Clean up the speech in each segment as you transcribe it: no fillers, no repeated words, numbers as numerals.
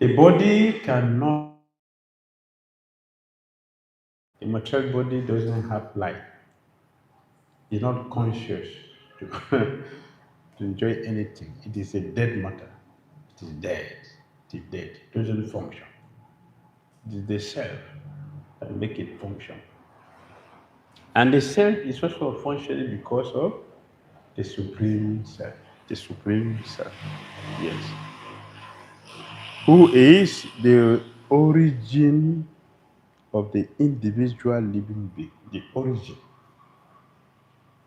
A body cannot, a material body doesn't have life. It's not conscious to, to enjoy anything. It is a dead matter. It is dead. It is dead. It doesn't function. It is the self that make it function. And the self is also functioning because of the supreme self. The supreme self. Yes. Who is the origin of the individual living being. The origin.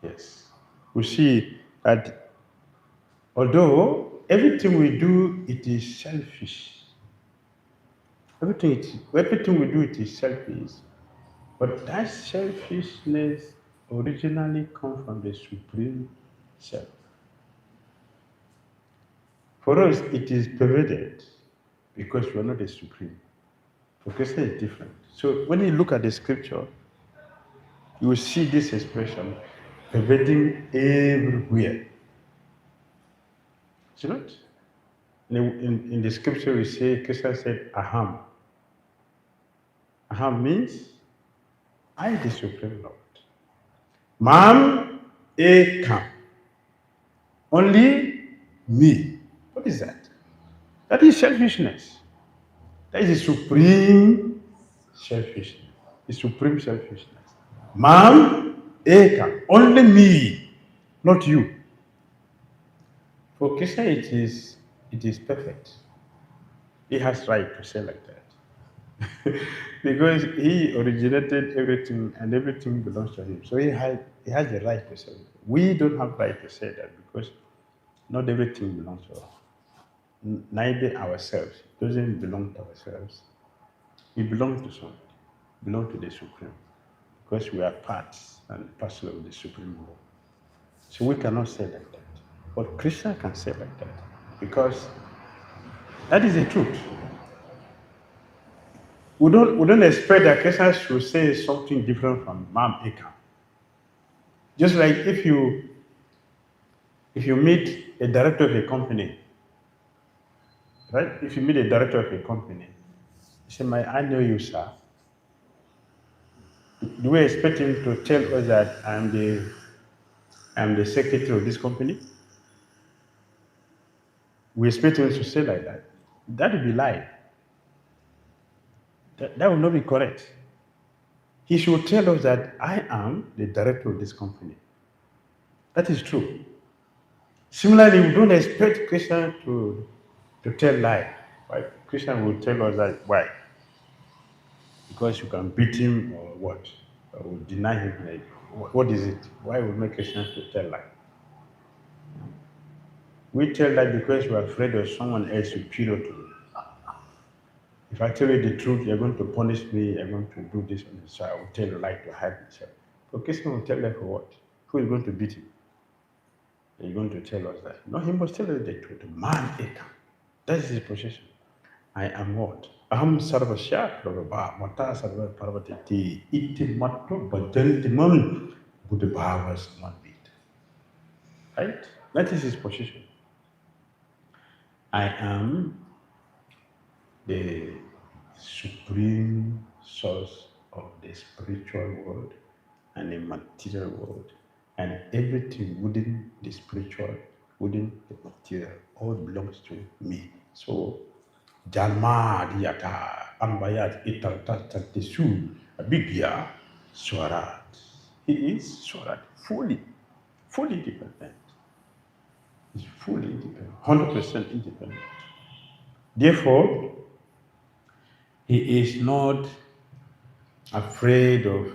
Yes. We see that although everything we do, it is selfish. Everything we do, it is selfish. But that selfishness originally comes from the supreme self. For us, it is pervaded because we are not the supreme. For Christian, it's different. So when you look at the scripture, you will see this expression pervading everywhere. See not? In the scripture, we say, Christian said, Aham. Aham means, I, the Supreme Lord. Mam ekam. Only me. What is that? That is selfishness. That is the supreme selfishness. The supreme selfishness. Mam ekam. Only me, not you. For Krishna, it is perfect. He has right to say like that. Because he originated everything and everything belongs to him. So he has the right to say it. We don't have right to say that because not everything belongs to us. Neither ourselves. It doesn't belong to ourselves. We belong to something. Belong to the Supreme. Because we are parts and parcel of the Supreme Lord. So we cannot say like that. But Krishna can say like that. Because that is the truth. We don't expect that Krishna should say something different from Mam Ekam. Just like if you meet a director of a company, right? If you meet a director of a company, you say, I know you, sir. Do we expect him to tell us that I'm the secretary of this company? We expect him to say like that. That would be lie. That would not be correct. He should tell us that I am the director of this company. That is true. Similarly, we don't expect Christian to tell lie. Right? Christian will tell us that why? Because you can beat him or what? Or deny him. Like, what is it? Why would make Christians to tell lie? We tell lie because we're afraid of someone else superior to you. If I tell you the truth, you're going to punish me, you're going to do this and this. So I will tell a lie to hide myself. But Christian will tell lie for what? Who is going to beat him? He's going to tell us that. No, he must tell us the truth. Man, that is his position. I am what? Aham sarvasya prabhava mata sarva parvatiti iti matto bhajanti mam buddhabhavas manvit. Right? That is his position. I am the supreme source of the spiritual world and the material world. And everything within the spiritual, within the material, all belongs to me. So Jalma Diyata Ambayat Itartatisu Abhigya Swarat. He is Swarat, fully independent. He's fully independent, 100% independent. Therefore, he is not afraid of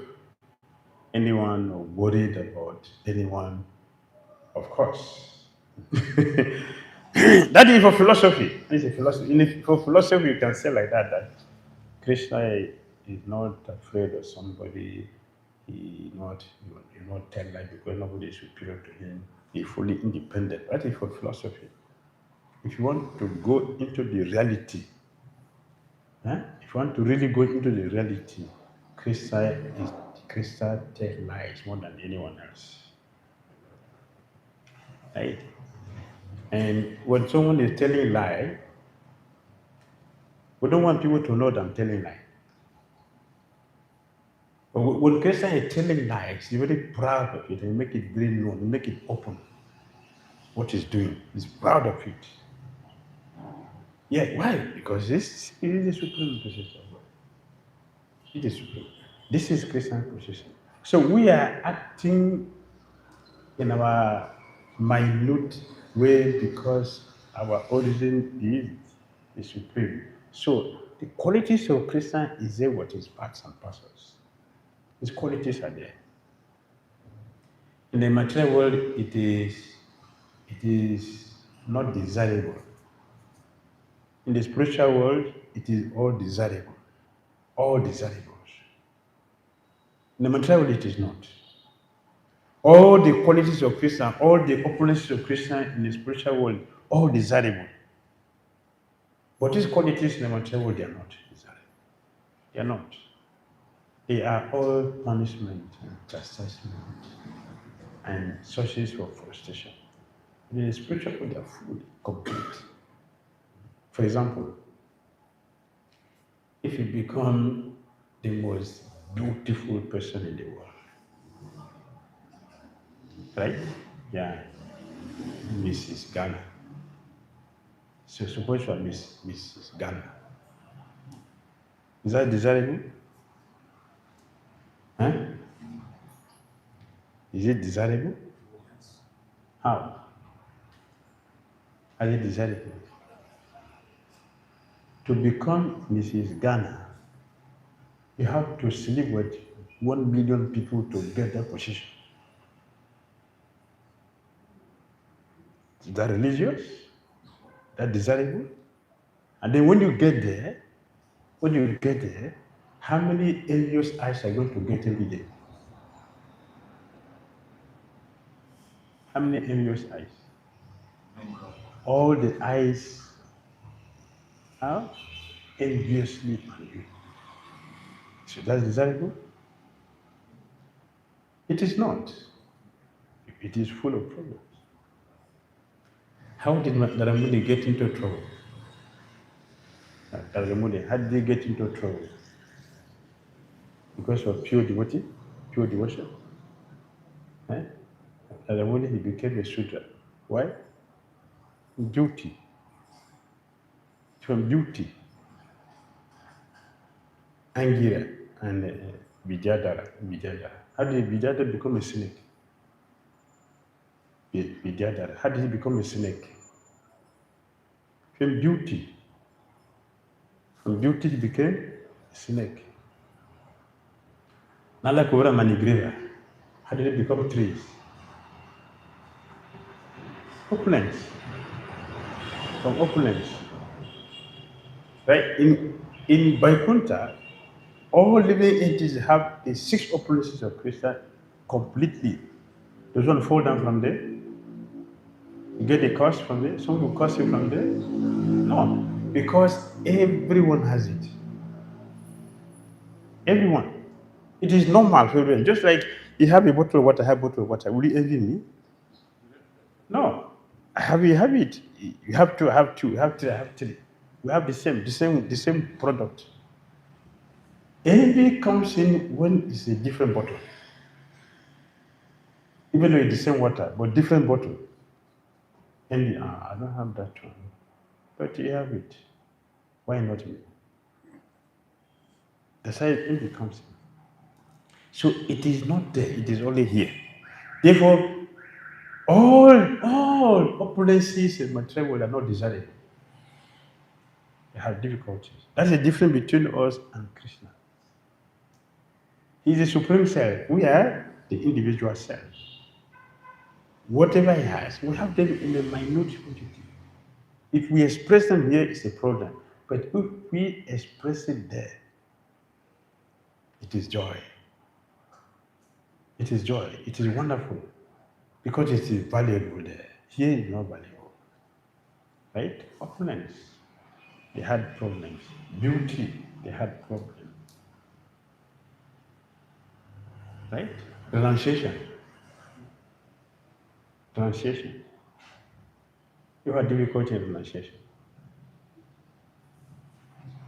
anyone or worried about anyone, of course. That is for philosophy. It's a philosophy. For philosophy, you can say like that Krishna is not afraid of somebody. He not tell lie because nobody is superior to him. He's fully independent. That is for philosophy. If you want to go into the reality, if you want to really go into the reality, Krishna tell lies more than anyone else. Right? And when someone is telling lie, We don't want people to know that I'm telling lies. But when Christian is telling lies, he's very proud of it and make it very known, make it open. What he's doing, he's proud of it. Yeah, why? Because this is the supreme position. It is supreme. This is Christian position. So we are acting in our minute way because our origin is supreme. So the qualities of Christian is there what is parts and parcels. These qualities are there. In the material world, it is not desirable. In the spiritual world, it is all desirable. All desirables. In the material world, it is not. All the qualities of Christian, all the opulences of Christian in the spiritual world, all desirable. But these qualities in the material world, they are not desirable. They are not. They are all punishment and chastisement and sources of frustration. In the spiritual world, they are fully complete. For example, if you become the most beautiful person in the world, right? Yeah, Mrs. Ghana. So suppose you are Mrs. Ghana. Is that desirable? Huh? Is it desirable? How? Are it desirable? To become Mrs. Ghana, you have to sleep with 1 million people to get that position. Is that religious? That desirable? And then when you get there, how many envious eyes are going to get every day? How many envious eyes? All the eyes are enviously on you. So that's desirable? It is not. It is full of problems. How did Naramuni get into trouble? Naramuni, how did he get into trouble? Because of pure devotee, pure devotion. Eh? Naramuni, he became a Sudra. Why? Duty. From duty. Angira and Vidyadhara. How did Vidyadhara become a snake? Vidyadhara. How did he become a snake? From duty. From duty he became a snake. Nala Kura Manigreva. How did it become trees? Opulence. From opulence. Right? In Vaikuntha, all living entities have the 6 opulences of Krishna completely. Does one fall down from there? You get a curse from there? Someone will curse you from there? No. Because everyone has it. Everyone. It is normal for everyone. Just like you have a bottle of water, I have a bottle of water. Will you envy me? No. You have it. You have two, I have two, you have three, I have three. We have the same product. Envy comes in when it's a different bottle. Even though it's the same water, but different bottle. Envy, I don't have that one. But you have it. Why not me? That's how envy comes in. So it is not there, it is only here. Therefore, all opulences in material world are not desirable. They have difficulties. That's the difference between us and Krishna. He is the supreme self. We are the individual self. Whatever he has, we have them in a minute quantity. If we express them here, it's a problem. But if we express it there, it is joy. It is joy. It is wonderful. Because it is valuable there. Here is not valuable. Right? Opulence. They had problems. Beauty, they had problems. Right? Renunciation. Renunciation. You had difficulty in renunciation.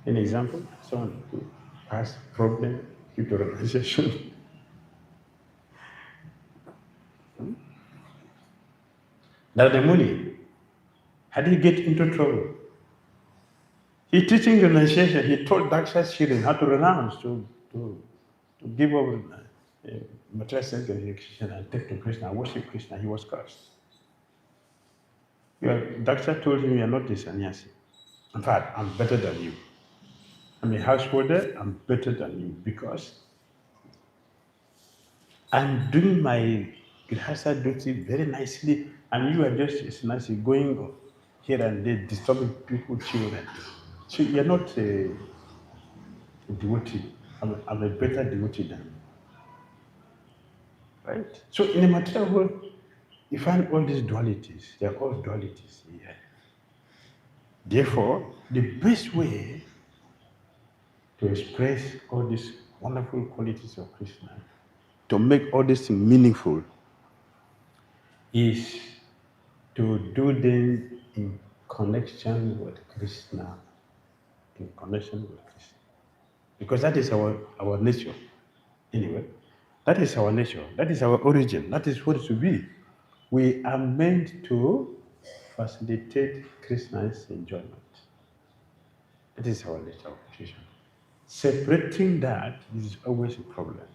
An example, someone who has problem due to organization. Now the money, how did he get into trouble? He teaching renunciation. He told Daksha's children how to renounce, to give up material self-gratification and take to Krishna, worship Krishna. He was cursed. Daksha told him, "You are not a sannyasi. In fact, I'm better than you. I'm a householder. I'm better than you because I'm doing my grihastha duty very nicely, and you are just a sannyasi going here and there, disturbing people's children. So you're not a devotee. I'm a better devotee than you." Right? So in the material world, you find all these dualities. They're all dualities here. Therefore, the best way to express all these wonderful qualities of Krishna, to make all these things meaningful, is to do them in connection with Krishna. In connection with Krishna. Because that is our nature. Anyway, that is our nature. That is our origin. That is what it should be. We are meant to facilitate Krishna's enjoyment. That is our nature of creation. Separating that is always a problem.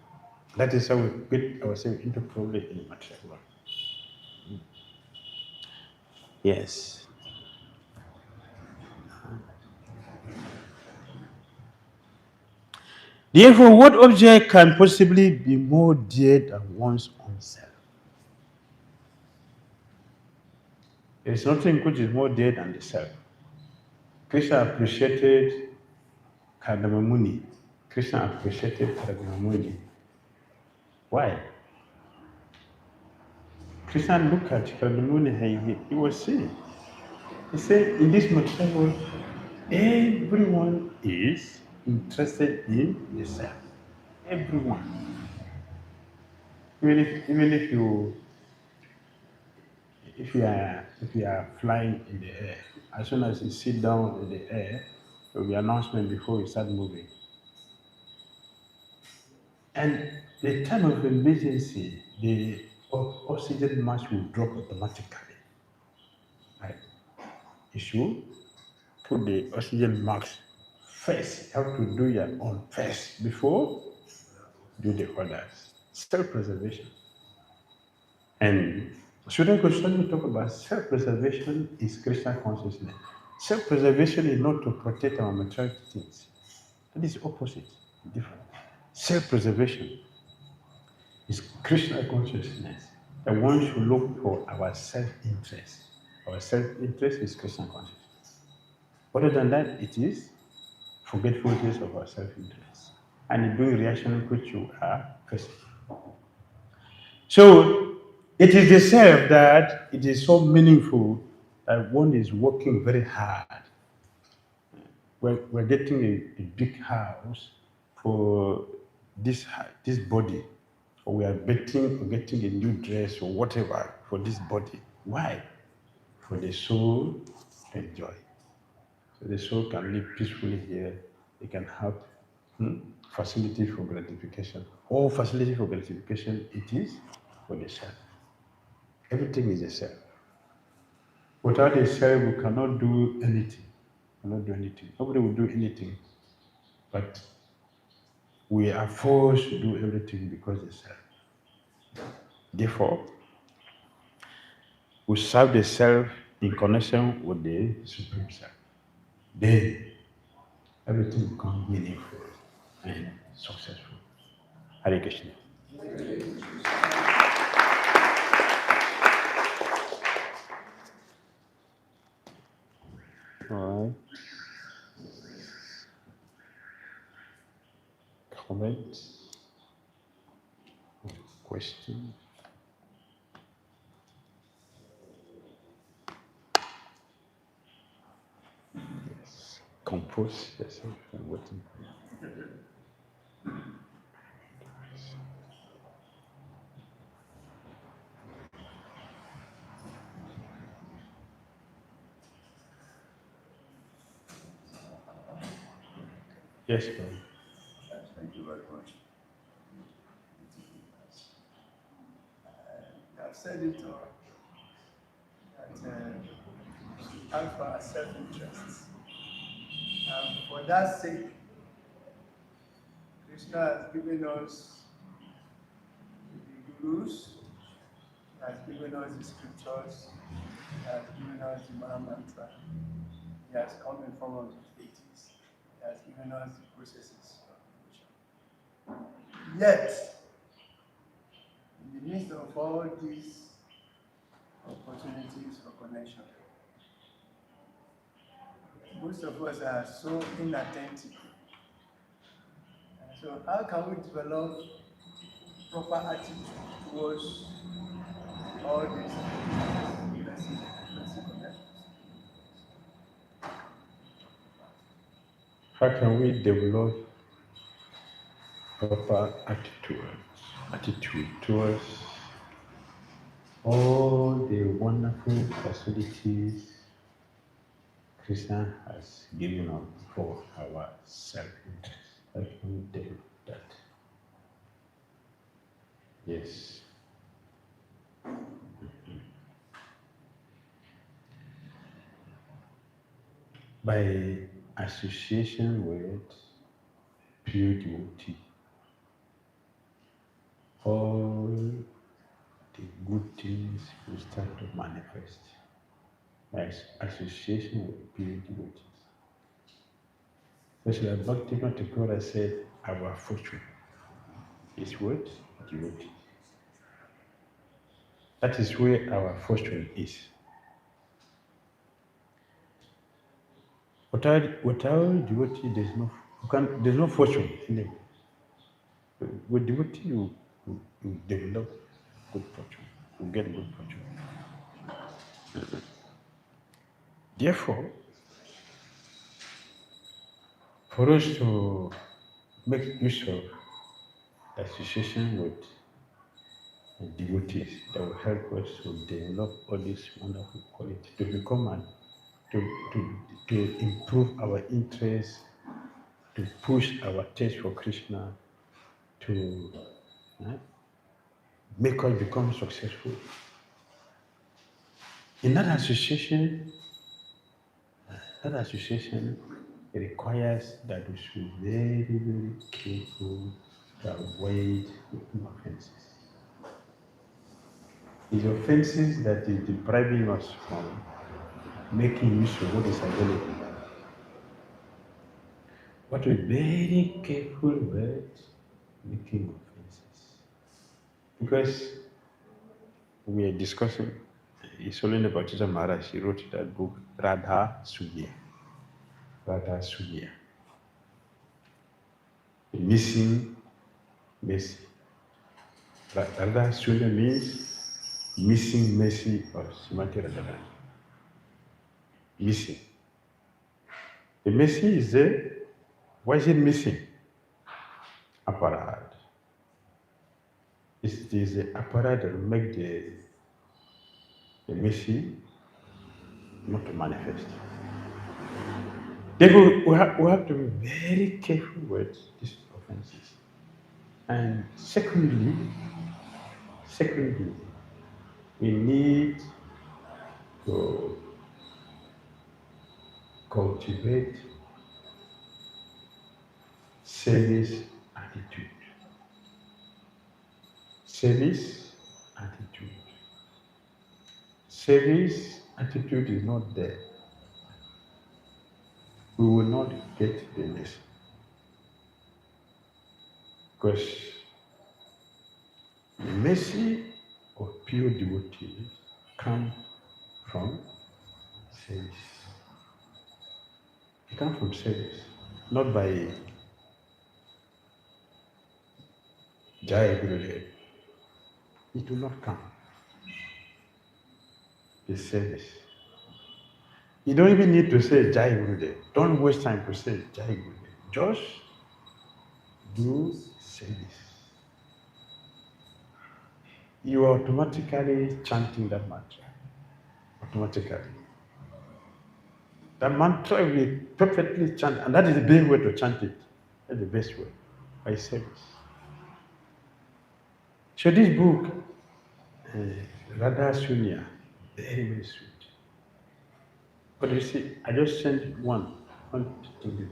That is how we get ourselves into problem in the material world. Yes. Therefore, what object can possibly be more dear than one's own self? There is nothing which is more dear than the self. Krishna appreciated Kadamamuni. Krishna appreciated Kadamamuni. Why? Krishna looked at Kadamamuni, he was saying, he said, in this material world, everyone is interested in the self. Everyone. Even if you are flying in the air, as soon as you sit down in the air, there will be announcement before you start moving. And the time of emergency, the oxygen mask will drop automatically. Right? You should put the oxygen mask first. You have to do your own first before do the others. Self-preservation. And Shuddha Goswami talk about self-preservation is Krishna consciousness. Self-preservation is not to protect our material things. That is opposite, different. Self-preservation is Krishna consciousness. And one should look for our self-interest. Our self-interest is Krishna consciousness. Other than that, it is forgetfulness of our self-interest. And doing reaction which you are facing. So it is the self that it is so meaningful that one is working very hard. We're getting a big house for this body, or we are betting or getting a new dress or whatever for this body. Why? For the soul to enjoy. So the soul can live peacefully here. They can have facility for gratification. All facility for gratification, it is for the self. Everything is a self. Without a self, we cannot do anything. Cannot do anything. Nobody will do anything. But we are forced to do everything because of self. Therefore, we serve the self in connection with the Supreme Self. Then everything becomes meaningful and successful. Hare Krishna. All right. Comment? Question? Yes. Compose yourself and waiting. Yes, Lord. Thank you very much. I've said it all, that as for our self-interests. For that sake, Krishna has given us the gurus, he has given us the scriptures, he has given us the Mahamantra, he has come in form of the deities, he has given us the processes of evolution. Yet, in the midst of all these opportunities for connection, most of us are so inattentive. And so how can we develop proper attitude towards all these blessings connections? How can we develop proper attitude towards all the wonderful facilities Krishna has given us for our self-interest? How can we develop that? Yes. By association with pure devotee, all the good things will start to manifest by association with pure devotees. So like Bhakti Dhira said, our fortune is what? Devotee. That is where our fortune is. Without devotee, there's no fortune anyway. With devotee, you develop good fortune, you get good fortune. Therefore, for us to make use of association with devotees that will help us to develop all these wonderful qualities, to become and to improve our interest, to push our taste for Krishna, to make us become successful. In that association requires that we should be very, very careful to avoid offenses. It's offenses that is depriving us from making use of what is available. But we're very careful with making offenses. Because we are discussing, Isolini Bhattacharya Maharaj, he wrote that book, Radha Sugya. Missing mercy. Radha Sugya means missing mercy of Srimati Radharani. Missing. The mercy is there. Why is it missing? Aparad. It is the aparad that will make the mercy not to manifest. Therefore, we have to be very careful with these offenses. And secondly, we need to cultivate service attitude. Service attitude is not there. We will not get the lesson. Because the mercy of pure devotees come from service. It comes from service, not by Jai Gurudev. It will not come. The service. You don't even need to say Jai Gurudev. Don't waste time to say Jai Gurudev. Just do service. You are automatically chanting that mantra. Automatically. That mantra will be perfectly chanted, and that is the best way to chant it. That's the best way, by service. So this book, Radha Sunya, very, very sweet. But you see, I just sent one to you.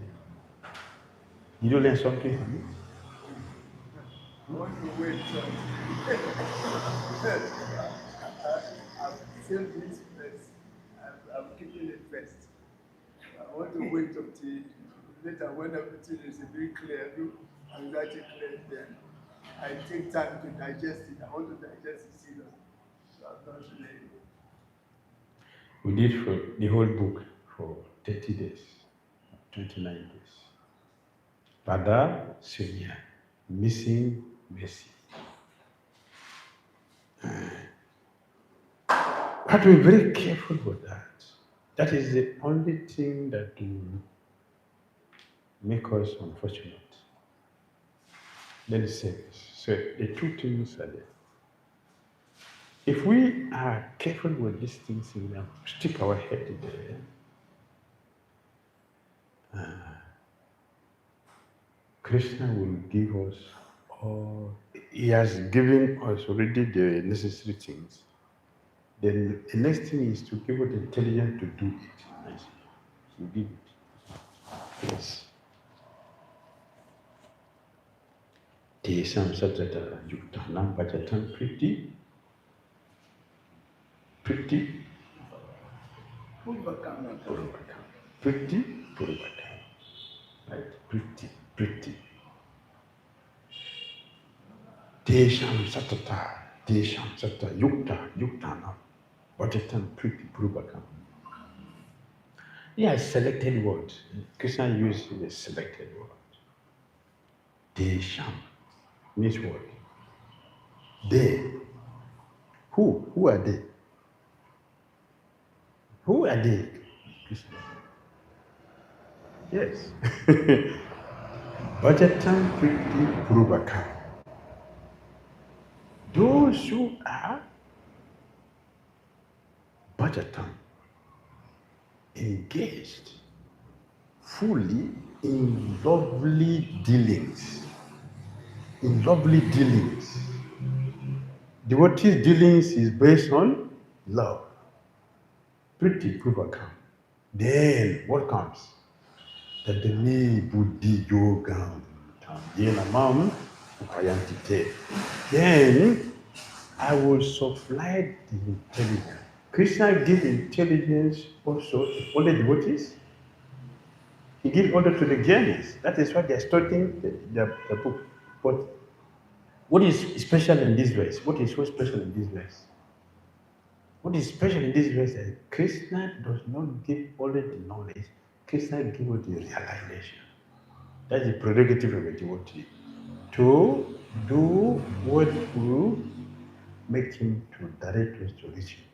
Did you learn something from it? I want to wait. I've saved this first. I'm keeping it first. I want to wait until later when everything is a bit clear, anxiety clear, then I take time to digest it. I want to digest it seriously. So I'm not really. We did for the whole book for 30 days, 29 days. Radha Sunya, missing mercy. We have to be very careful with that. That is the only thing that will make us unfortunate. Then it says, so the two things are there. If we are careful with these things and stick our head there, Krishna will give us all. He has given us already the necessary things. Then the next thing is to give us the intelligence to do it. Nicely. To give it. Yes. Tesam satata yuktanam bhajatam priti. Purvakam. Priti purvakam. Right? Priti. Tesham sata yuktanam bhajatam priti purvakam. Yeah, selected word. Krishna used the selected word. Desham means what? They. Who? Who are they? Who are they? Krishna. Yes. Bhajatam Priti Purvaka. Those who are Bhajatam, engaged fully in lovely dealings. In lovely dealings. Devotee dealings is based on love. Priti Purvaka. Then what comes? Tadani Buddhi Yogam Yenamam Upayantite. Then I will supply the intelligence. Krishna gives intelligence also to all the devotees. He gives order to the gyanis. That is why they are studying the book. But what is special in this verse? What is so special in this verse? What is special in this verse is Krishna does not give only the knowledge, Krishna gives the realization. That's the prerogative of a devotee. To do what will make him to direct us to reach him.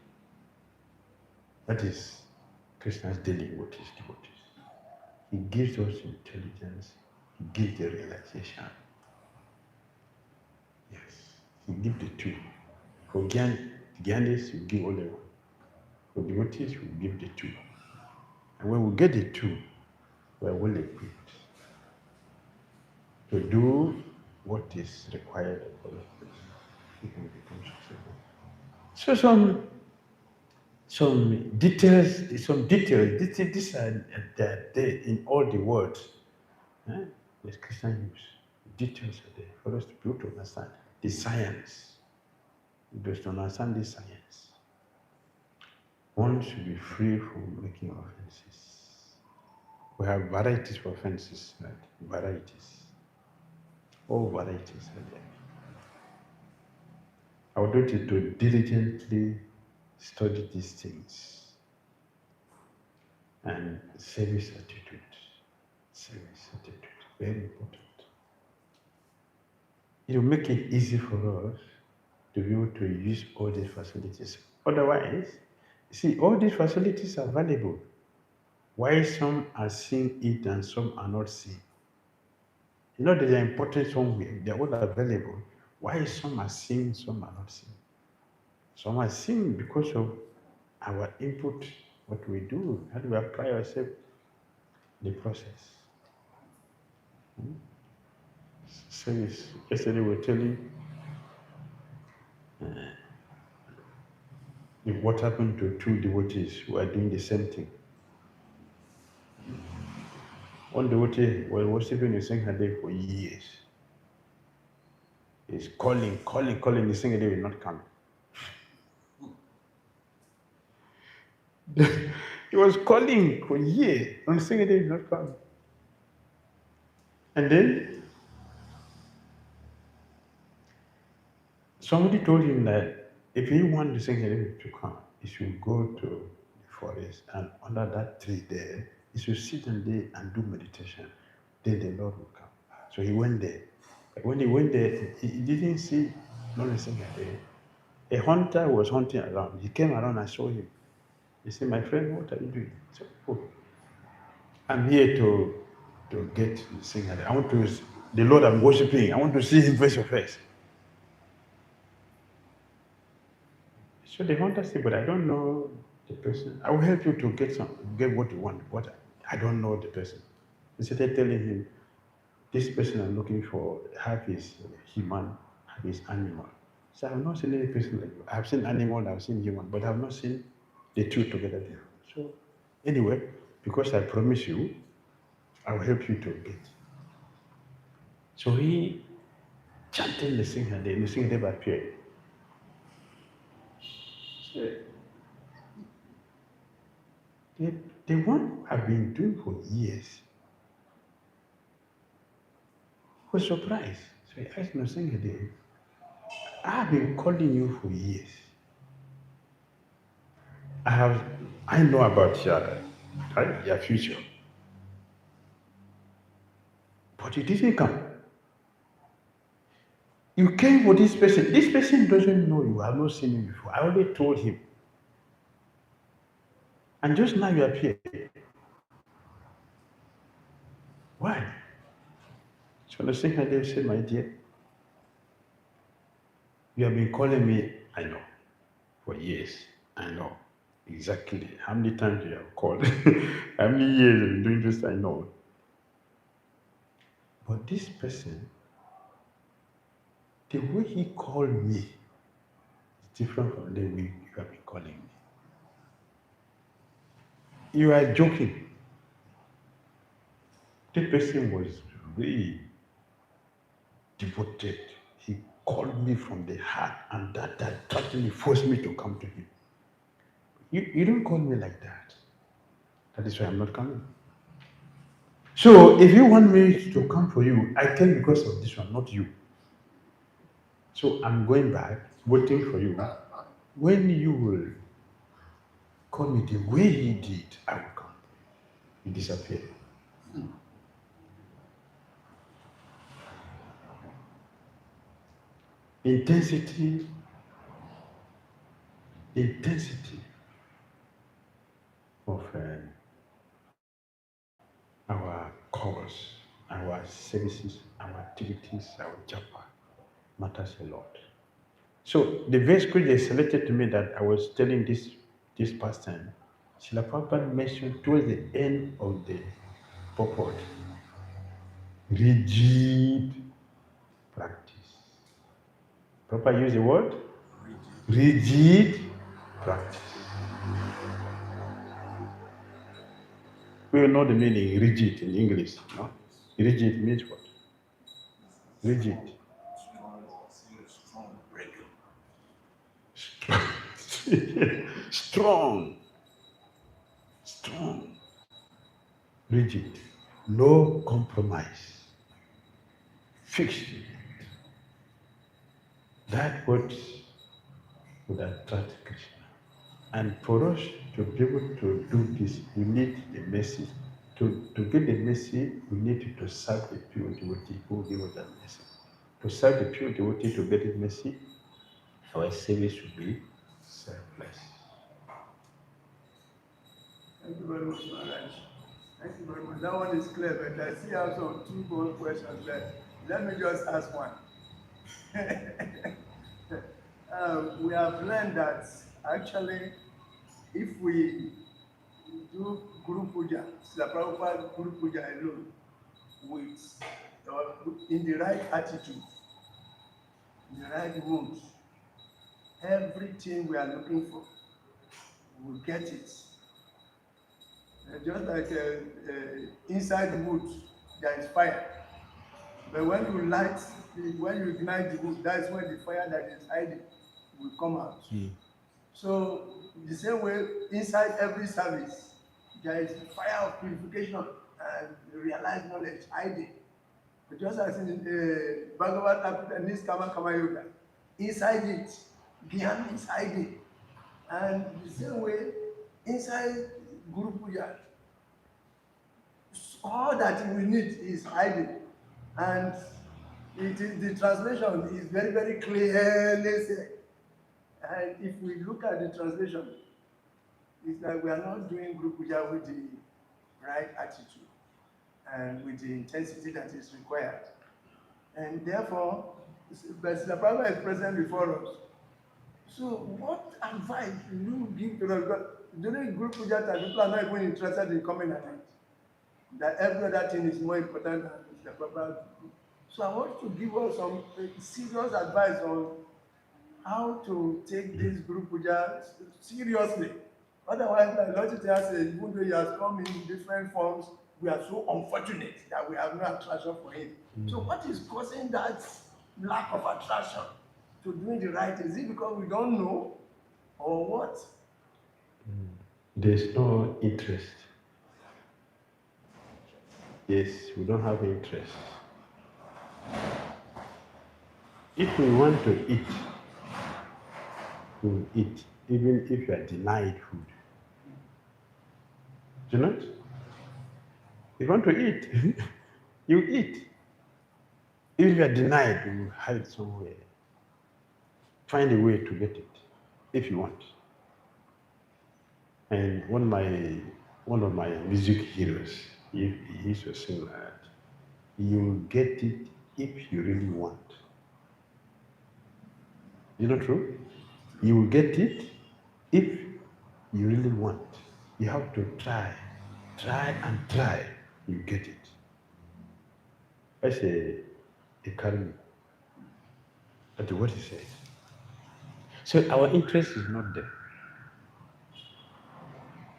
That is Krishna's dealing with his devotees. He gives us intelligence, he gives the realization. Yes, he gives the two. For Gyanis, he give only one. For devotees, we give the two. And when we get the two, we are well equipped to do what is required of us. We can become successful. So some details. These are there in all the words. Yes, Christian use. Details are there for us to be able to understand the science. We just understand this science. One should be free from making offenses. We have varieties of offenses, right? Varieties. All varieties are there. I would want you to diligently study these things and service attitude. Service attitude, very important. It will make it easy for us to be able to use all these facilities. Otherwise, see, all these facilities are valuable. Why some are seeing it and some are not seeing? You know, they are important somewhere. They are all available. Why some are seeing, some are not seeing? Some are seeing because of our input, what we do, how do we apply ourselves in the process. service. Yesterday we were telling what happened to two devotees who are doing the same thing. One devotee was worshiping the Singhade for years. He's calling, the Singhade will not come. He was calling for years, and the Singhade will not come. And then somebody told him that if he wants the Singhade to come, he should go to the forest, and under that tree there, he should sit and there and do meditation. Then the Lord will come. So he went there. But when he went there, he didn't see Lord Singhade. A hunter was hunting around. He came around and saw him. He said, "My friend, what are you doing?" He said, "Oh, I'm here to get the Singhade. I want to, the Lord I'm worshiping, I want to see him face to face." So the hunter said, "But I don't know the person. I will help you to get what you want, but I don't know the person." He started telling him, "This person I'm looking for, half is human, half is animal." So I've not seen any person like you. I've seen animal, I've seen human, but I've not seen the two together there. So anyway, because I promise you, I will help you to get. So he chanted the Singhade appeared. So the one I've been doing for years was surprised. So he asked me, Singhade, I've been calling you for years. I know about your future. But you didn't come. You came for this person. This person doesn't know you. I've not seen him before. I already told him. And just now you appear. Why? So the second day said, "My dear, you have been calling me, I know, for years. I know exactly how many times you have called. How many years you've been doing this, I know. But this person, the way he called me is different from the way you have been calling me. You are joking." The person was really devoted. He called me from the heart, and that totally forced me to come to him. You don't call me like that. That is why I'm not coming. So if you want me to come for you, I came because of this one, not you. So I'm going back, waiting for you. When you will call me the way he did, I will come. He disappeared. Intensity of our calls, our services, our activities, our japa matters a lot. So the verse which they selected to me that I was telling this past time, Srila Prabhupada mentioned towards the end of the purport, rigid practice. Prabhupada used the word rigid practice. We all know the meaning rigid in English, no? Rigid means what? Rigid. Strong. Strong. Rigid. No compromise. Fixed. That what would attract Krishna. And for us to be able to do this, we need the mercy. To get the mercy, we need to serve the pure devotee who will give us that mercy. To serve the pure devotee to get the mercy, our service should be selfless. Thank you very much, Maharaj. Thank you very much. That one is clear, but I still have some two more questions left. Let me just ask one. We have learned that actually, if we do Guru Puja, Srila Prabhupada Guru Puja alone, with or in the right attitude, in the right mood, everything we are looking for, we will get it. Just like inside the wood, there is fire. But when you light, when you ignite the wood, that's when the fire that is hiding will come out. So the same way, inside every service, there is fire of purification and realized knowledge hiding. But just as in Bhagavad and this Kama Yoga, inside it, Gyan is hiding. And the same way, inside Guru Puja, all that we need is hiding. And the translation is very, very clearly said. And if we look at the translation, it's like we are not doing Guru Puja with the right attitude and with the intensity that is required. And therefore, the Prabhupada is present before us. So what advice do you give to us? Because during Guru Puja time, people are not even interested in coming at night. That every other thing is more important than the Prabhupada. So I want to give us some serious advice on how to take this Guru Puja seriously. Otherwise, like Lord Chaitanya said, even though he has come in different forms, we are so unfortunate that we have no attraction for him. So what is causing that lack of attraction to doing the right? Is it because we don't know or what? There's no interest. Yes, we don't have interest. If we want to eat, we will eat, even if you are denied food. Do you not? If you want to eat, you eat. If you are denied, you will hide somewhere. Find a way to get it, if you want. And one of my music heroes, he used to sing that, you will get it if you really want. Is it not true? You will get it if you really want. You have to try and try, you get it. That's a karma. That's what he says. So our interest is not there.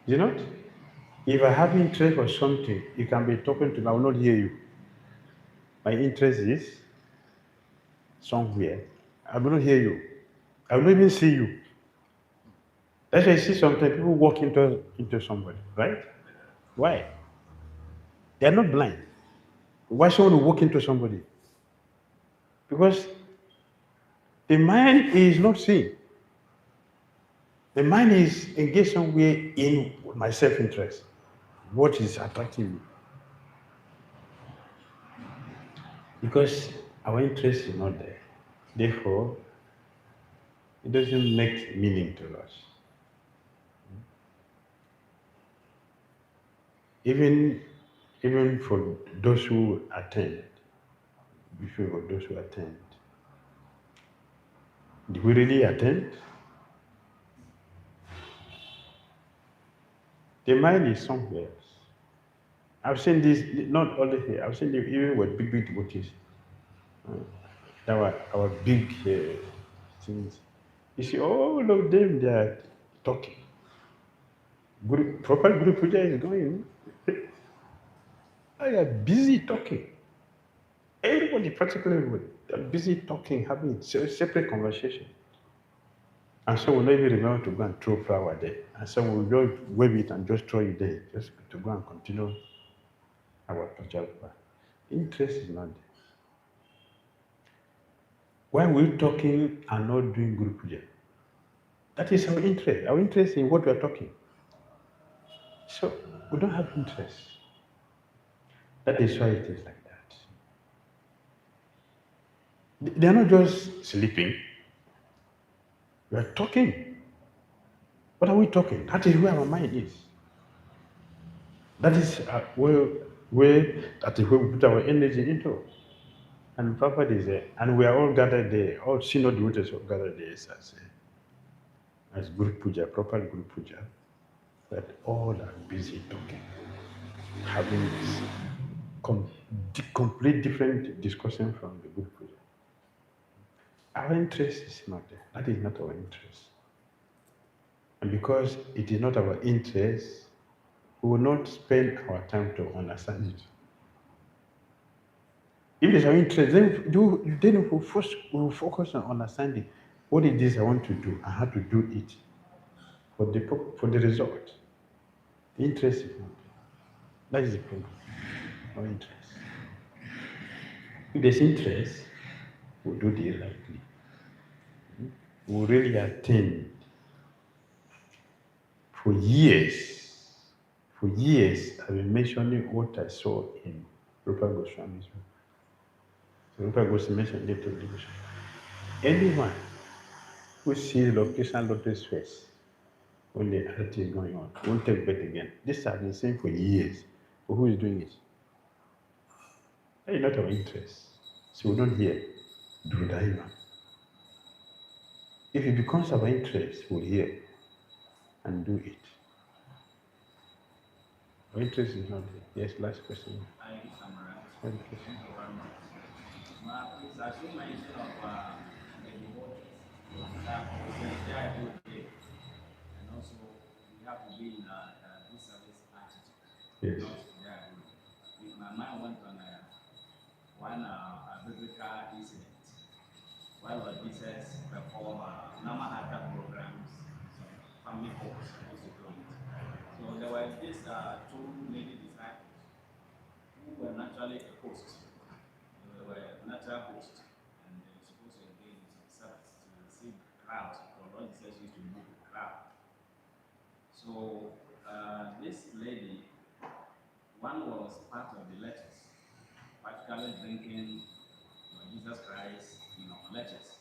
You know? If I have interest for something, you can be talking to me, I will not hear you. My interest is somewhere. I will not hear you. I will not even see you. That's why I see sometimes people walk into somebody, right? Why? They are not blind. Why someone will walk into somebody? Because the mind is not seeing. The mind is engaged somewhere in my self-interest. What is attracting me? Because our interest is not there. Therefore, it doesn't make meaning to us. Even for those who attend, before those who attend, do we really attend? The mind is somewhere else. I've seen this, not only here, I've seen it even with big devotees. Our big things. You see, all of them, they are talking. Proper Guru Puja is going. They are busy talking. Everybody, particularly everybody, they're busy talking, having separate conversation. And some will not even remember to go and throw flower there. And some will just wave it and just throw it there, just to go and continue our Puja. Interest is not there. Why we're talking and not doing Guru Puja? That is our interest. Our interest in what we are talking. So we don't have interest. That is why it is like that. They are not just sleeping. We are talking. What are we talking? That is where our mind is. That is where that is where we put our energy into. And Prabhupada is there. And we are all gathered there. All senior devotees are gathered there as Guru Puja, proper Guru Puja. That all are busy talking, having this. complete different discussion from the good project. Our interest is not there. That is not our interest. And because it is not our interest, we will not spend our time to understand it. If it is our interest, then we will focus on understanding what it is I want to do and how to do it for the result. The interest is not there. That is the problem. No interest. If there's interest, we'll do the rightly. We'll really attend. For years, I've been mentioning what I saw in Rupa Goswami's book. So Rupa Goswami mentioned it to devotion. Anyone who sees location lotus face when the arati is going on won't take back again. This I've been saying for years. But who is doing it? That is not our interest. So we don't hear Dhira. If it becomes our interest, we'll hear and do it. Our interest is not there. Yes, last question. I summarize. Thank you. Thank you very much. Please, as you mentioned of the devotees, that we do today, and also we have to be in a good service attitude. Yes. My mind went on one biblical incident while Lord Jesus performed Namahata programs, some family homes, also doing it. So there were these two lady disciples who were naturally a host. They were natural hosts, and they were supposed to engage in some service to receive crowds. Because Lord Jesus used to move the crowd. So this lady, one was part of the lectures, practically drinking Jesus Christ, lectures.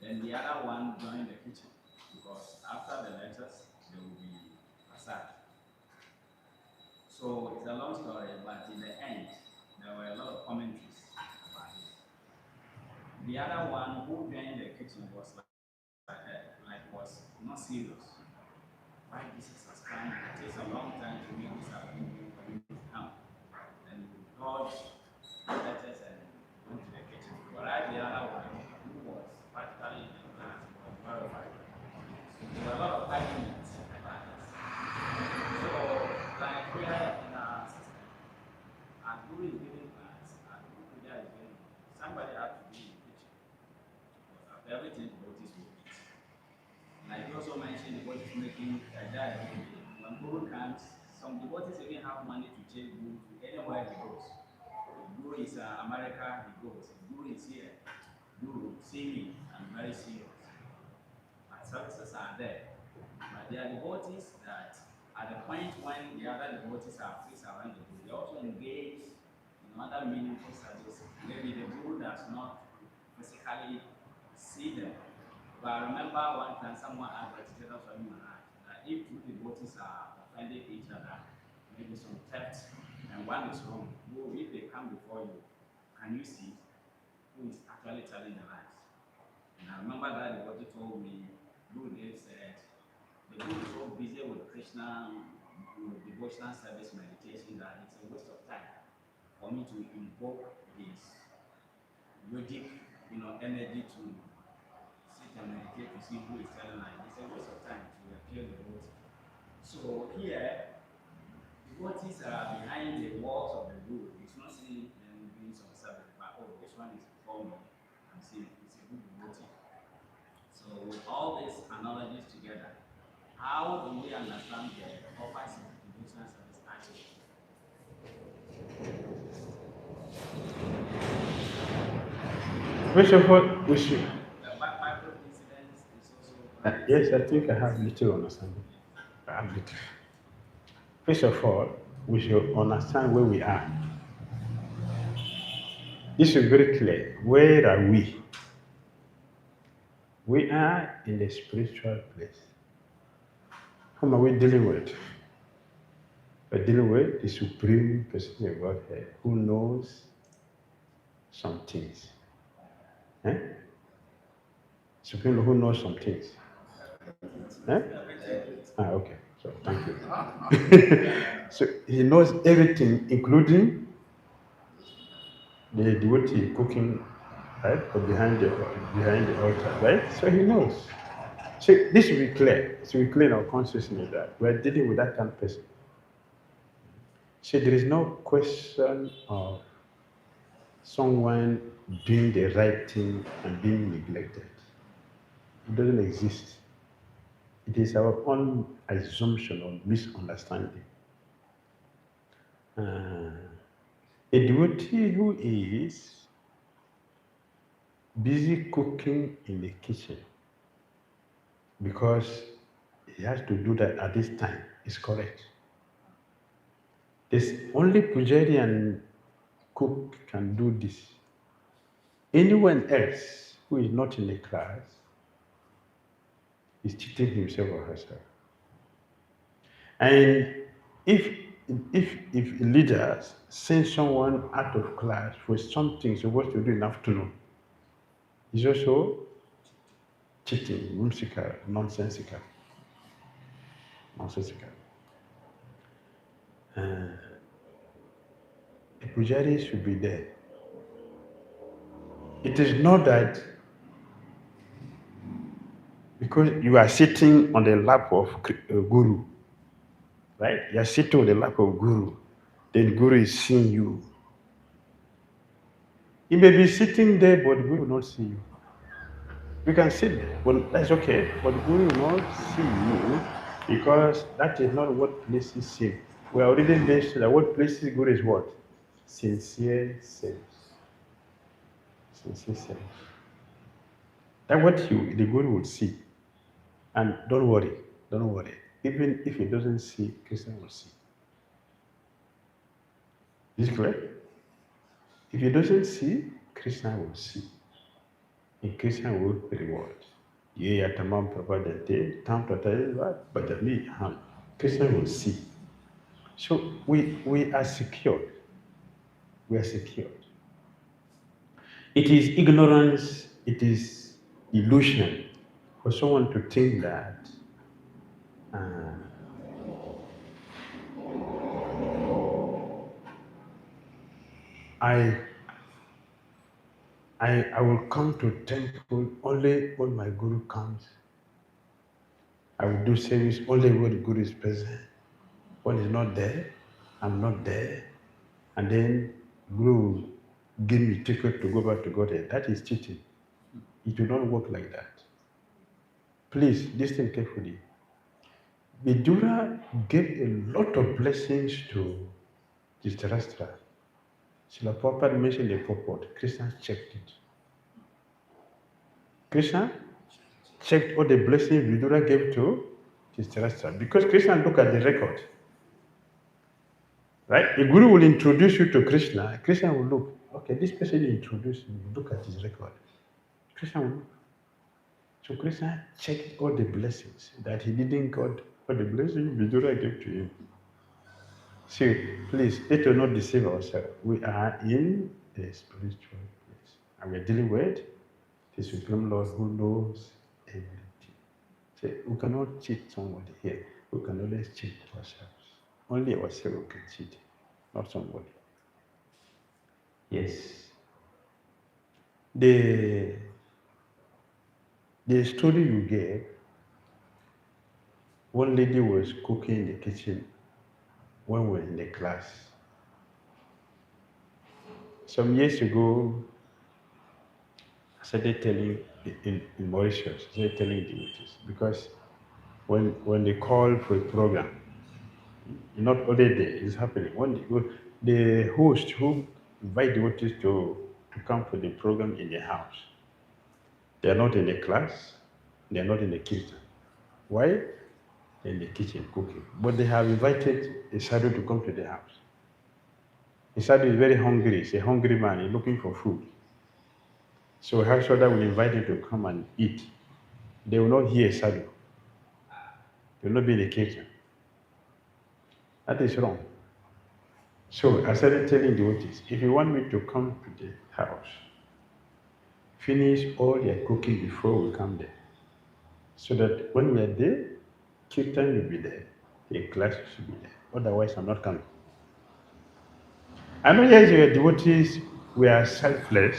Then the other one joined the kitchen because after the lectures there will be prasad. So it's a long story, but in the end there were a lot of commentaries about it. The other one who joined the kitchen was was not serious. Why Jesus has come? It takes a long time to make this happen for you to come. And God letters and went to the kitchen. Whereas the other one who was practically in the class was verified. There were a lot of arguments about this. So, like we have in our system, and who is giving class, and who is giving, somebody had to be in the kitchen. Because after everything, devotees will eat. Like you also mentioned, devotees making a diet. When Guru comes, some devotees even have money to chase Guru to anywhere he goes. Guru is America, he goes. Guru is here. Guru, see me, I'm very serious. My services are there. But there are devotees that at the point when the other devotees are free around the Guru, they also engage in other meaningful services. Maybe the Guru does not physically see them. But I remember one time someone asked Bhakti Dhira Swami that if two devotees are offending each other, maybe some theft, and one is wrong, if they come before you, can you see who is actually telling the lies? And I remember that devotee told me, Gurudev said, the Guru is so busy with Krishna, devotional service meditation that it's a waste of time for me to invoke his yogic, energy to sit and meditate to see who is telling lies. It's a waste of time to appear the devotee. So here, devotees are behind the walls of the Guru. It's not seeing them doing some service, but this one is before me. I'm seeing it's a good devotee. So with all these analogies together, how do we understand the office of devotional service actually? First of all, we should. The Bible incidents is also. Yes, I think I have little understanding. I have little. First of all, we should understand where we are. This is very clear. Where are we? We are in the spiritual place. Whom are we dealing with? We're dealing with the Supreme Person of Godhead who knows some things. Supreme who knows some things. Okay. So thank you. So he knows everything, including the devotee cooking, right, or behind the altar, right? So he knows. So this will be clear. It will be clear in our consciousness that we are dealing with that kind of person. So there is no question of someone doing the right thing and being neglected. It doesn't exist. It is our own assumption or misunderstanding. Uh, a devotee who is busy cooking in the kitchen because he has to do that at this time is correct. There's only Pujari and cook can do this. Anyone else who is not in the class is cheating himself or herself. And if if leaders send someone out of class for something he's supposed to do in the afternoon, it's also cheating, whimsical, nonsensical. Nonsensical. The Pujari should be there. It is not that because you are sitting on the lap of Guru, right? You are sitting on the lap of Guru, then Guru is seeing you. He may be sitting there, but Guru will not see you. You can sit there, but that's okay. But Guru will not see you because that is not what pleases him. We are already mentioned that what pleases Guru is what? Sincere sense. Sincere sense. That's what the Guru would see. And don't worry. Even if he doesn't see, Krishna will see. Is it correct? If he doesn't see, Krishna will see. And Krishna will reward. Ye yatamam prapadante, tam pratayva, badami ham. Krishna will see. So we are secured. We are secured. It is ignorance, it is illusion for someone to think that I will come to temple only when my Guru comes. I will do service only when Guru is present. When he's not there, I'm not there. And then Guru will give me ticket to go back to Godhead. That is cheating. It will not work like that. Please listen carefully. Vidura gave a lot of blessings to Dhritarashtra. Srila Prabhupada mentioned the purport. Krishna checked it. Krishna checked all the blessings Vidura gave to Dhritarashtra. Because Krishna looked at the record. Right? The Guru will introduce you to Krishna. Krishna will look. Okay, this person introduced me. Look at his record. Krishna will look. So Krishna checked all the blessings that he didn't got all the blessings Vidura gave to him. See, please, let us not deceive ourselves. We are in a spiritual place. And we're dealing with the Supreme Lord who knows everything. So we cannot cheat somebody here. We can always cheat ourselves. Only ourselves can cheat, not somebody. Yes. The story you gave, one lady was cooking in the kitchen when we were in the class. Some years ago, I started telling in Mauritius, I started telling devotees because when they call for a program, not only there, it's happening. The host who invite devotees to come for the program in their house, they are not in the class, they are not in the kitchen. Why? They're in the kitchen cooking. But they have invited a sadhu to come to their house. The sadhu is very hungry. He's a hungry man. He's looking for food. So Harshada will invite him to come and eat. They will not hear sadhu. They will not be in the kitchen. That is wrong. So I started telling devotees, if you want me to come to the house, finish all your cooking before we come there. So that when we are there, Kirtan will be there, the class should be there. Otherwise, I'm not coming. I know yes, you are devotees we are selfless.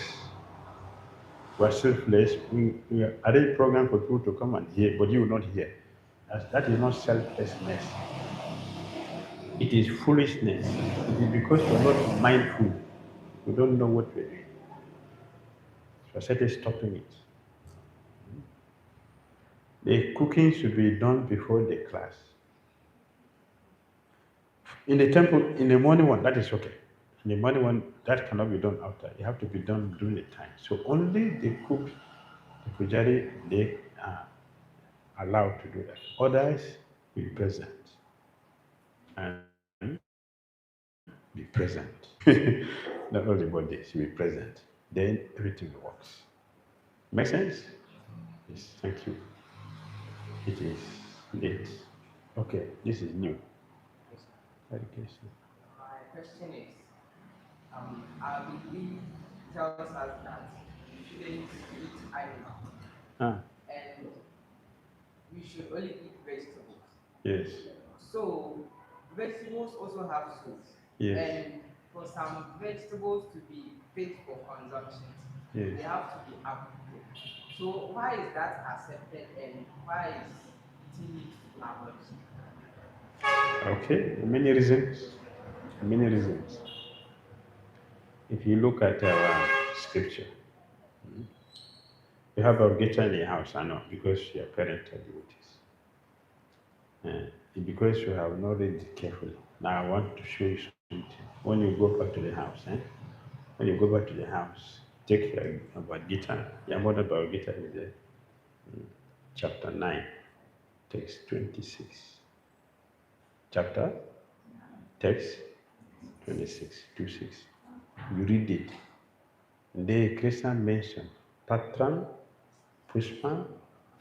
We are selfless. We arrange program for people to come and hear, but you will not hear. That is not selflessness. It is foolishness. It is because you are not mindful. You don't know what you are doing. So I started stopping it. The cooking should be done before the class. In the temple, in the morning one, that is okay. In the morning one, that cannot be done after. It have to be done during the time. So only the cook, the pujari, they are allowed to do that. Others will be present and be present. Not all the body should be present. Then everything works. Make sense? Yes, thank you. It is late. Okay, this is new. Education. My question is, our belief tells us that we shouldn't eat animal Ah, and we should only eat vegetables. yes, So vegetables also have souls. yes, And for some vegetables to be fit for consumption, yes. they have to be approved. So why is that accepted and why is eating it abolished? Okay, many reasons. Many reasons. If you look at our scripture, you have a Gita in your house, I know, because your parents are devotees. Because you have not read it carefully. Now I want to show you something. When you go back to the house, when you go back to the house, take your Bhagavad Gita, your mother Bhagavad Gita is there, chapter 9, text 26. Chapter, text 26, 26. You read it. There Krishna mentioned Patram, Pushpam,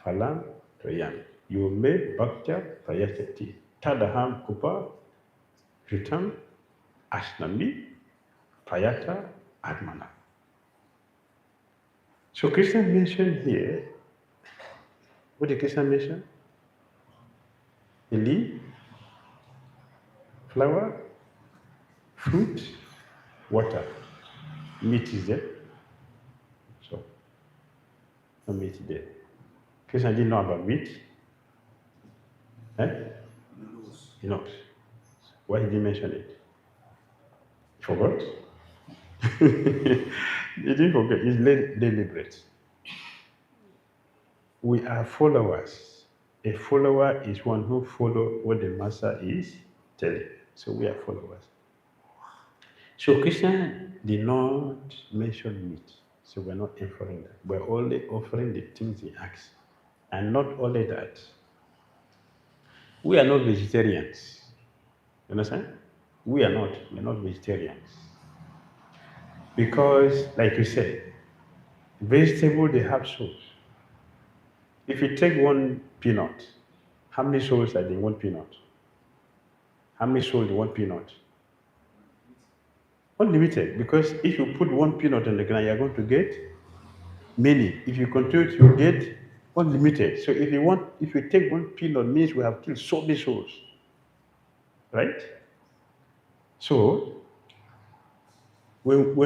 Phalam, Prayam. You may Bhaktya Prayasati. Tadaham Kupa, Ritam, Ashnami, Prayata, Atmana. So Krishna mentioned here, what did Krishna mention? A leaf, flower, fruit, water. Meat is there. So, no meat there. Krishna didn't know about meat. Eh? He knows. Why did he mention it? He forgot? He didn't forget. It's deliberate. We are followers. A follower is one who follows what the master is telling. So we are followers. So Krishna did not mention meat. So we're not offering that. We're only offering the things he asks. And not only that, we are not vegetarians. You understand? We're not vegetarians. Because, like you said, vegetable they have souls. If you take one peanut, how many souls are in one peanut? How many souls in one peanut? Unlimited. Because if you put one peanut on the ground, you're going to get many. If you continue, you get unlimited. So if you take one peanut, means we have killed so many souls. Right? So when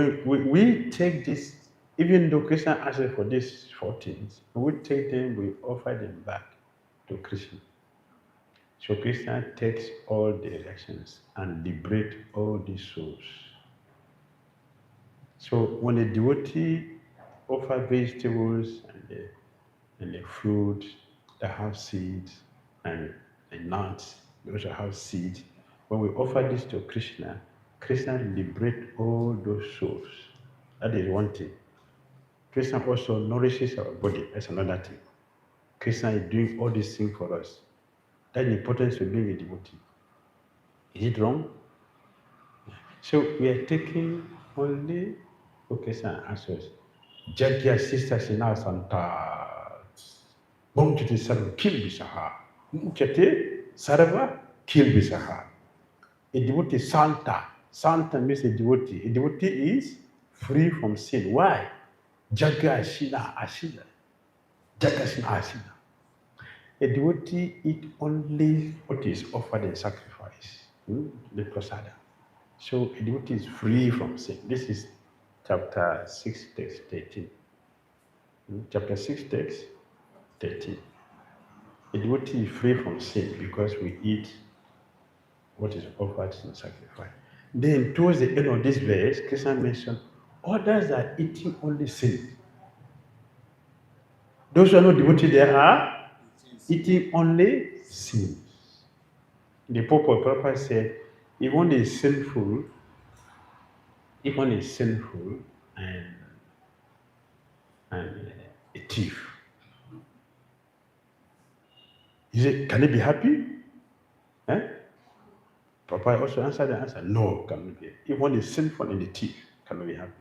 we take this, even though Krishna asked for these 4 things, we take them, we offer them back to Krishna. So Krishna takes all the reactions and liberate all these souls. So when a devotee offer vegetables and the fruit that have seeds and the nuts, they also have seeds. When we offer this to Krishna, Krishna liberate all those souls. That is one thing. Krishna also nourishes our body. That's another thing. Krishna is doing all these things for us. That's the importance of being a devotee. Is it wrong? So we are taking only what Krishna asks us. Jagya Sista Sina Santa. Bhumchati Sarva Kil Bisaha. Bhumchati Sarva Kil Bisaha. A devotee Santa. Santa means a devotee. A devotee is free from sin. Why? Jagya Sina Asina. Jagya Sina Asina. A devotee eat only what is offered in sacrifice. The prasada. So a devotee is free from sin. This is chapter 6, text 13. Chapter 6, text 13. A devotee is free from sin because we eat what is offered in sacrifice. Then, towards the end of this verse, Krishna mentioned others are eating only sin. Those who are not devotees, they are eating only sin. The Pope of Prabhupada said, if one is sinful, and, and a thief, he said, can he be happy? Eh? Prabhupada also answered the answer, no, cannot be. If one is sinful and a thief, cannot be happy.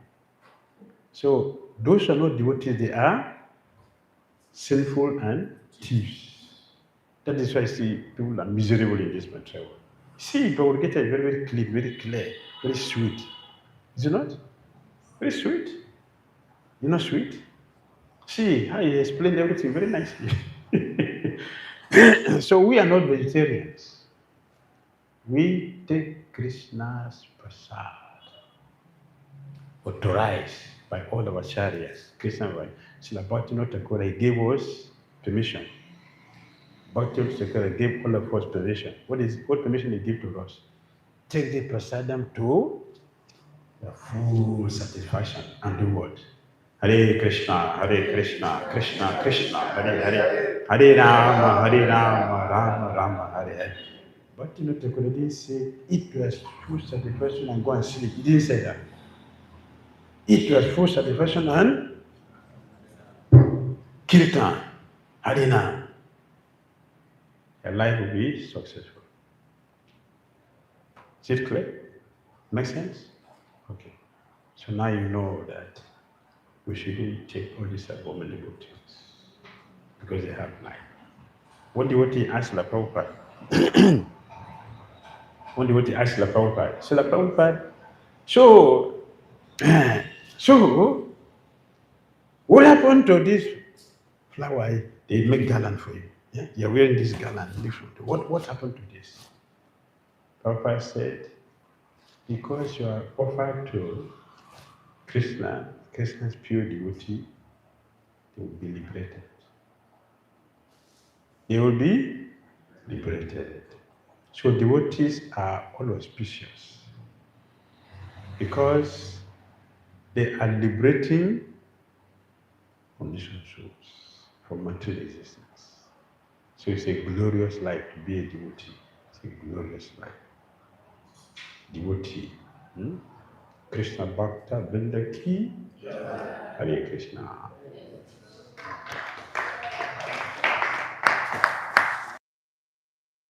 So those who are not devotees, they are sinful and thieves. That is why I see people are miserable in this matter. See, Bhagavad Gita is very, very clean, very clear, very sweet. Is it not? Very sweet. You know sweet? See, how he explained everything very nicely. So we are not vegetarians. We take Krishna's prasad authorized by all our acharyas. Krishna, Srila Bhaktivinoda Thakur, he gave us permission. Bhaktivinoda Thakur gave all of us permission. What permission he gave to us? Take the prasadam to the full satisfaction and do what? Hare Krishna, Krishna Krishna, Hare Hare, Hare Rama, Rama Rama, Hare Hare. But you know, the Quran didn't say eat to as full satisfaction and go and sleep. He didn't say that. Eat to as full satisfaction and kirtan, harina. Your life will be successful. Is it clear? Make sense? Okay. So now you know that we shouldn't take all these abominable things because they have life. One devotee asked Srila Prabhupada, Srila Prabhupada, so, so, what happened to this flower? They make garland for you. Yeah? You're wearing this garland. What happened to this? Prabhupada said, because you are offered to Krishna, Krishna's pure devotee, they will be liberated. They will be liberated. So devotees are all auspicious because they are liberating conditioned souls from material existence. So it's a glorious life to be a devotee. It's a glorious life. Devotee. Krishna Bhakta Vrinda Ki Hare Krishna.